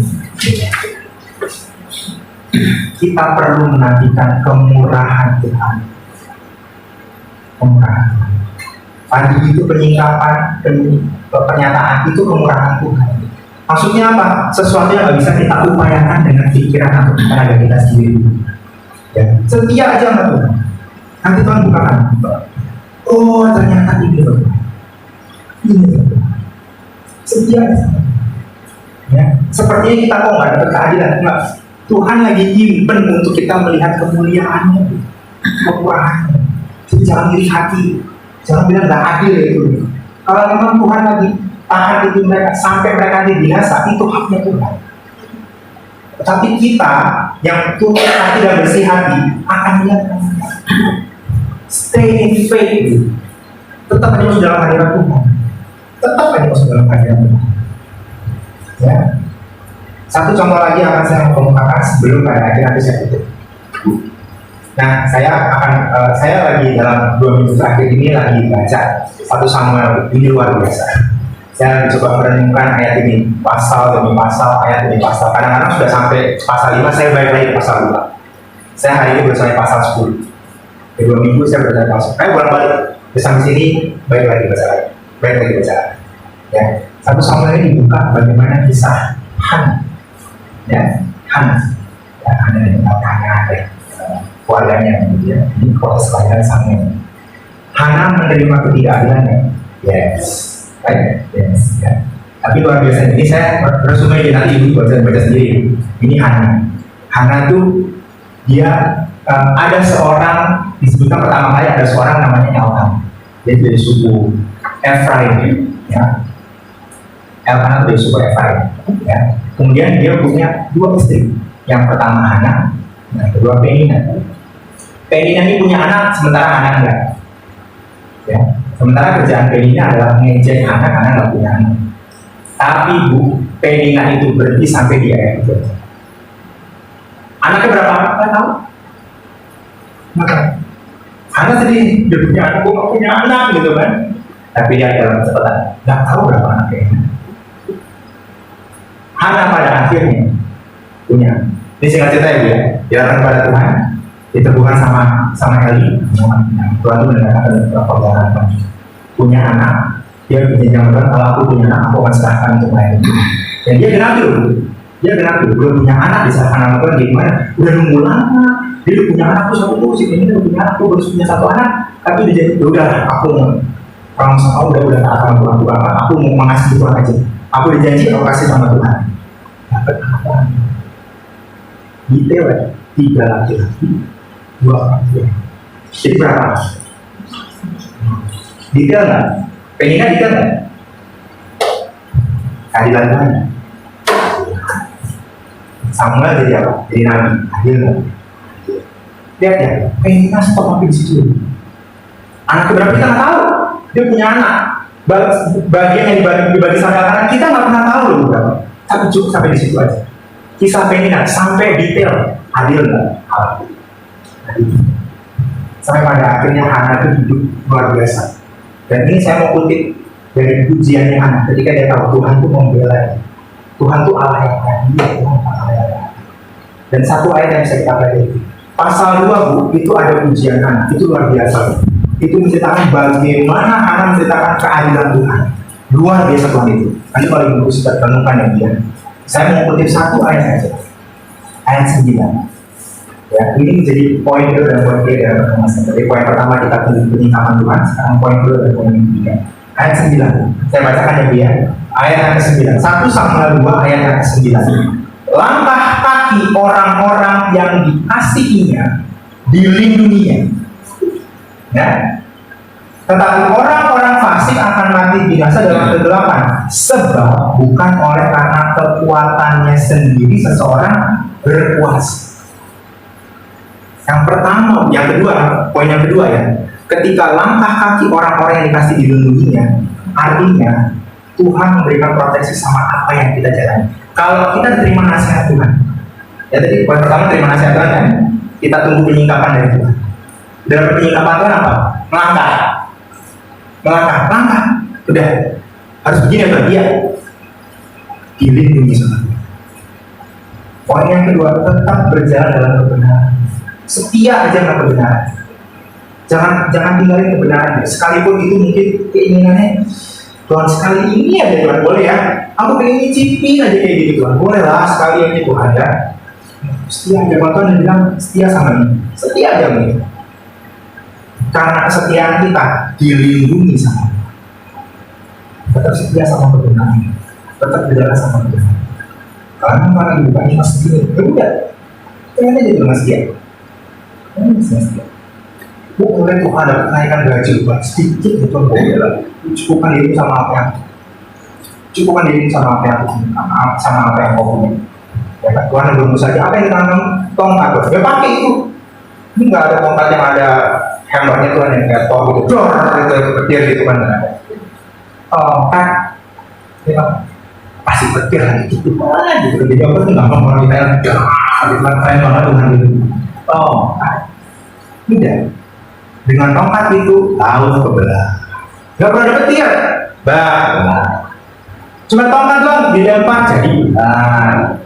kita perlu menantikan kemurahan Tuhan. Kemurahan. Tadi itu penyingkapan, pernyataan itu kemurahan Tuhan. Maksudnya apa? Sesuatu yang nggak bisa kita upayakan dengan pikiran atau tenaga kita sendiri. Ya, setia aja sama Tuhan. Nanti Tuhan bukakan. Oh, ternyata ini loh. Ini loh. Setia aja. Ya, sepertinya kita kok nggak dapat keadilan. Enggak. Tuhan lagi nyimpen untuk kita melihat kemuliaannya, kemurahannya. Jadi jangan iri hati, jangan bilang nggak adil itu. Kalau memang Tuhan lagi tahan itu mereka sampai mereka binasa, itu haknya Tuhan. Tapi kita yang tulus hati dan bersih hati akan lihat stay in faith, tetap aja masuk dalam hadirat Tuhan, tetap aja masuk dalam hadirat Tuhan. Ya. Satu contoh lagi akan saya kemukakan sebelum pada akhir nanti saya tutup. Nah, saya lagi dalam 2 minggu terakhir ini lagi baca 1 Samuel, ini luar biasa. Saya coba merenungkan ayat ini, pasal demi pasal, ayat demi pasal. Kadang-kadang sudah sampai pasal 5, saya balik lagi ke pasal 2. Saya hari ini baru sampai pasal 10. Di 2 minggu saya baru sampai pasal. Saya bolak-balik, terus sampai sini, balik lagi baca lagi. Balik lagi baca lagi. Ya, 1 Samuel ini dibuka bagaimana kisah Hana. Ya, Hana. Ya, Hana yang ada keluarganya, gitu ya. Ini proses kelahiran Samuel. Hana menerima ketidakadilannya. Yes. Right? Yes, ya. Tapi luar biasa ini saya resume aja, nanti ibu baca sendiri. Ini Hana. Hana tuh dia ada seorang, disebutkan pertama kali ada seorang namanya Elkan. Dia dari suku Efraim, ya. Elkan dari suku Efraim, ya. Kemudian dia punya 2 istri. Yang pertama Hana, yang kedua Penina. Penina ini punya anak, sementara Hana enggak. Ya. Sementara kerjaan Penina adalah ngejek anak karena nggak punya anak. Tapi Penina itu berhenti sampai di ayat 3. Anaknya berapa? Nggak tahu. Maka anak sedih, dia punya anak, gue nggak punya anak gitu kan. Tapi dia dalam catatan nggak tahu berapa anaknya. Hana pada akhirnya punya. Ini singkat cerita ya, dia datang kepada Tuhan, diteguhkan sama Eli. Tuhan itu mendengarkan beberapa perbuatan. Punya anak, dia berjanjikan kalau aku punya anak, aku akan serahkan untuk lain. Dan dia genapi loh, belum punya anak diserahkan sama Tuhan gimana? Udah nunggu lama, dia udah punya anak, terus aku sih ini udah punya anak, aku baru punya 1 anak, tapi dia jadi udah aku kalau sama udah tak akan Tuhan Tuhan, aku mau mengasihi Tuhan aja. Aku dijanji aku kasih sama Tuhan. Dapat apa? Detail ya, 3 laki-laki, 2 perempuan. Jadi berapa? Detail nggak? Pengennya detail nggak? Keadilan Tuhan. Samuel jadi apa? Jadi nabi. Adil nggak? Lihat ya, pengennya stop sampai di situ. Anak berapa kita nggak tahu. Dia punya anak. Bagian yang dibagi sama anak kita nggak pernah tahu loh berapa. Tapi cukup sampai di situ aja. Kisah Penina sampai detail. Adil nggak? Adil. Sampai pada akhirnya Hana itu hidup luar biasa. Dan ini saya mau kutip dari pujiannya Hana ketika dia tahu Tuhan itu membela dia. Tuhan itu Allah yang adil, Tuhan Allah yang adil. Dan satu ayat yang bisa kita pelajari, pasal 2 itu ada pujian Hana, itu luar biasa. Itu menceritakan bagaimana Hana menceritakan keadilan Tuhan. Luar biasa Tuhan itu. Nanti kalau ibu sudah renungkan yang dia, saya mau kutip satu ayat saja, ayat 9. Ya, ini menjadi poin kedua dan poin ketiga dalam pertemuan. Jadi poin pertama kita penyingkapan Tuhan, sekarang poin kedua dan poin ketiga. Ayat 9. Saya bacakan ya dia. Ayat yang ke-9. 1 Samuel 2 ayat yang ke-9. Langkah kaki orang-orang yang dikasihinya dilindunginya. Ya. Tetapi orang-orang fasik akan mati binasa dalam kegelapan, sebab bukan oleh karena kekuatannya sendiri seseorang berkuasa. Yang pertama, yang kedua, poin yang kedua ya, ketika langkah kaki orang-orang yang dikasih dilindunginya, artinya Tuhan memberikan proteksi sama apa yang kita jalani. Kalau kita terima nasihat Tuhan, ya tadi poin pertama terima nasihat Tuhan kan, kita tunggu penyingkapan dari Tuhan. Dalam penyingkapan Tuhan apa? Melangkah, udah harus begini atau dia dilindungi sama Tuhan. Poin yang kedua, tetap berjalan dalam kebenaran. Setia aja dengan kebenaran. Jangan tinggalin kebenaran. Sekalipun itu mungkin keinginannya Tuhan sekali ini aja Tuhan, boleh ya. Aku pengen nyicipin aja kayak gitu Tuhan, boleh lah sekali aja Tuhan ya. Setia aja, Tuhan bilang setia sama ini. Setia aja nih. Karena kesetiaan kita dilindungi sama Tuhan. Tetap setia sama kebenaran. Tetap berjalan sama kebenaran. Karena bukan ini masih gini, ya udah. Jangan aja dengan setia. Boleh Tuhan ada kenaikan gaji sedikit itu boleh lah. Cukupkan diri sama apa yang sama apa yang kau punya. Ya kan Tuhan belum saja apa yang ditanam tongkat, ya pakai itu. Ini nggak ada tongkat yang ada hammernya Tuhan yang kayak tong gitu, itu petir gitu kan. Tongkat, ya pasti petir lagi gitu aja. Jadi apa tuh nggak mau orang kita yang keren banget Tuhan itu. Tongkat, tidak. Dengan tongkat itu laut kebelah. Gak pernah ada petir, belah. Cuma tongkat doang dilempar jadi belah.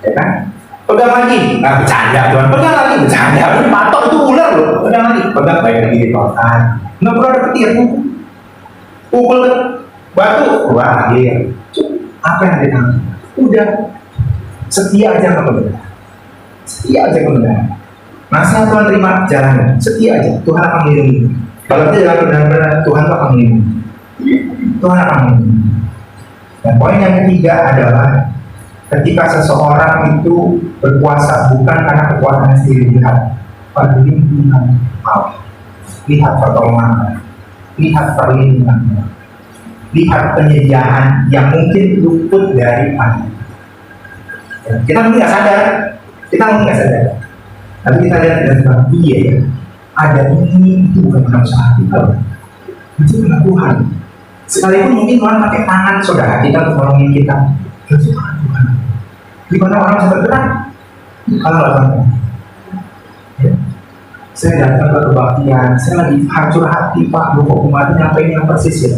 Ya kan? Pegang lagi, nggak bercanda Tuhan. Pegang lagi bercanda. Ini patok itu ular loh. Pegang lagi, pegang baik lagi di tongkat. Nggak pernah ada petir. Pukul batu, wah iya. Apa yang ditangkap? Udah setia aja sama kebenaran. Setia aja kebenaran. Nasihat Tuhan terima, jalan setia aja. Tuhan akan melindungi. Kalau kita jalan benar-benar, Tuhan akan melindungi. Tuhan akan melindungi. Dan poin yang ketiga adalah ketika seseorang itu berkuasa bukan karena kekuatannya sendiri, lihat perlindungan Allah, lihat pertolongan, lihat perlindungan, lihat penyediaan yang mungkin luput dari Allah. Kita mungkin nggak sadar. Tapi kita lihat dan bilang, iya ya, ada ini itu bukan karena usaha kita, itu karena Tuhan. Sekalipun mungkin Tuhan pakai tangan saudara kita untuk nolongin kita, itu karena Tuhan. Di mana orang bisa bergerak? Kalau Tuhan. Ya. Saya datang ke kebaktian, saya lagi hancur hati Pak, lu kok kemarin nyampein yang persis ya.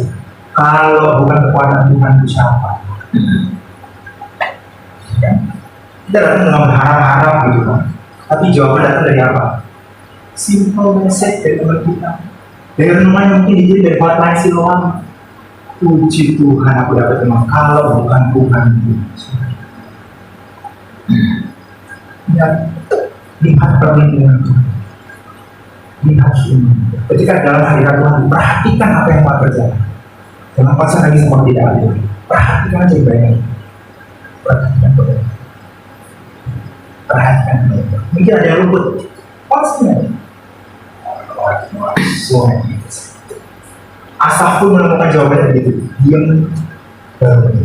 Kalau bukan kekuatan Tuhan itu siapa? Ya. Kita datang dengan berharap-harap gitu kan. Tapi jawaban datang dari apa? Simple message dari teman kita. Dari rumah yang mungkin dijadi dari hotline Siloam. Puji Tuhan aku dapat teman. Kalau bukan Tuhan itu. Ya, lihat perlindungan Tuhan. Lihat ini. Ketika dalam hadirat Tuhan, perhatikan apa yang Tuhan kerjakan. Jangan pasang lagi semua tidak adil. Perhatikan aja baik-baik. Perhatikan mereka. Mungkin ada yang luput. Pasti ada. Asaf pun menemukan jawabannya begitu. Diam baru ini.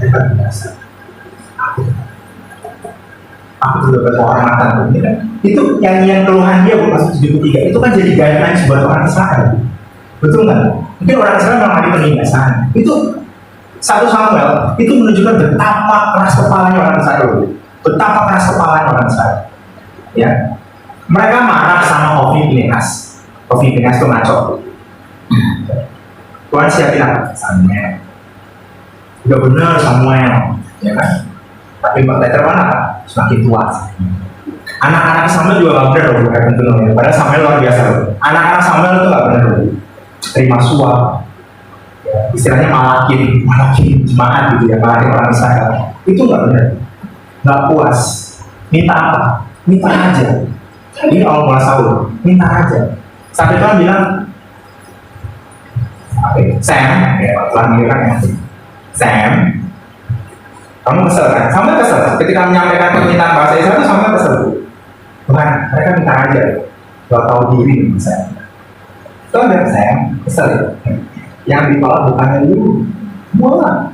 Mereka biasa. Aku sudah berkehormatan ini kan. Itu nyanyian keluhan dia bukan 73. Itu kan jadi guideline buat orang Israel. Betul nggak? Mungkin orang Israel mengalami penindasan. Itu 1 Samuel itu menunjukkan betapa keras kepalanya orang Israel. Betapa keras kepalanya orang Israel. Ya, mereka marah sama Hofni Pinehas. Hofni Pinehas itu ngaco. Tuhan siapin apa? Samuel. Udah benar Samuel, ya kan? Tapi letter mana? Semakin tua. Anak-anak Samuel juga nggak benar loh, kayak gitu loh. Padahal Samuel luar biasa loh. Anak-anak Samuel itu nggak benar loh. Terima suap. Istilahnya malakin jemaat gitu ya, malakin orang Israel. Itu nggak benar. Nggak puas. Minta apa? Minta aja. Ini awal mula Saul. Minta aja. Sampai Tuhan bilang, Sam, ya Tuhan bilang ya, Sam, kamu kesel kan? Sampai kesel. Ketika menyampaikan permintaan bahasa Israel itu sampai kesel. Tuhan, mereka minta aja. Gak tahu diri misalnya. Itu ada saya kesel ya. Yang ditolak bukannya lu, semua.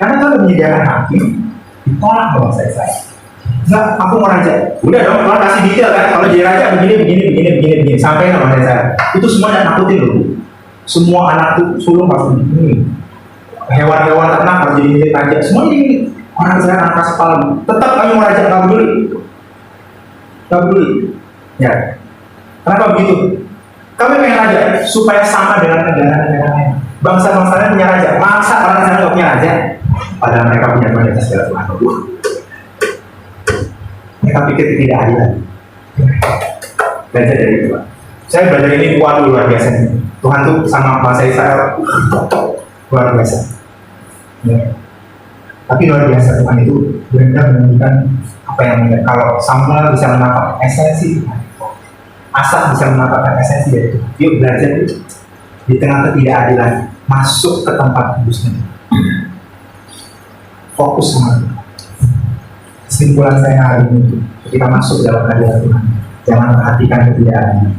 Karena kalau menyediakan hakim, ditolak dong saya. Enggak, aku mau raja. Udah dong, kalau kasih detail kan, kalau jadi raja begini. Sampai nama saya. Itu semua yang nakutin loh. Semua anak tuh sulung pasti begini. Hewan-hewan ternak harus jadi milik raja. Semua ini orang saya anak kasih kepala. Tetap kami mau raja, nggak peduli. Ya. Kenapa begitu? Kami pengen raja supaya sama dengan negara-negara lain. Bangsa-bangsa lain punya raja. Masa orang sana nggak punya raja? Padahal mereka punya banyak segala Tuhan. Mereka pikir tidak adil. Belajar dari itu, Pak. Saya belajar ini waduh luar biasa. Tuhan tuh sama bahasa Israel luar biasa. Ya. Tapi luar biasa Tuhan itu benar-benar menunjukkan apa yang kalau Samuel bisa menangkap esensi Tuhan. Asaf bisa menangkap esensi dari itu. Yuk belajar di tengah ketidakadilan, masuk ke tempat kudusnya. Fokus sama Tuhan. Kesimpulan saya hari ini, ketika masuk dalam hadirat Tuhan, jangan perhatikan ketidakadilan.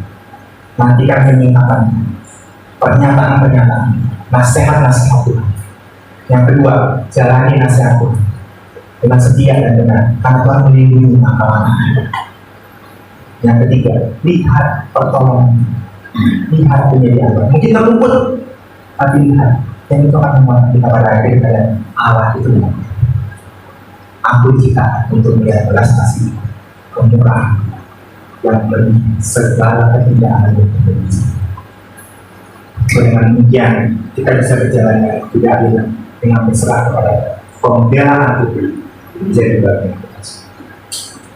Nantikan pernyataan, pernyataan, nasihat Tuhan. Yang kedua, jalani nasihat Tuhan dengan setia dan benar, karena Tuhan melindungi mana. Yang ketiga, lihat pertolongan, lihat penyediaan. Mungkin terlumput, tapi lihat, yang itu akan membuat kita pada akhirnya Allah itu ampun kita untuk melihat belas kasih, kemurahan yang beri segala ketidakadilan yang terjadi. Dengan demikian, kita bisa berjalan dengan ketidakadilan dengan berserah kepada pembelaan Tuhan menjadi bagian kita.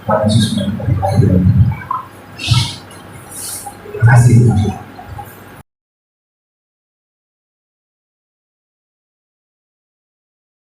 Tuhan Yesus memberkati.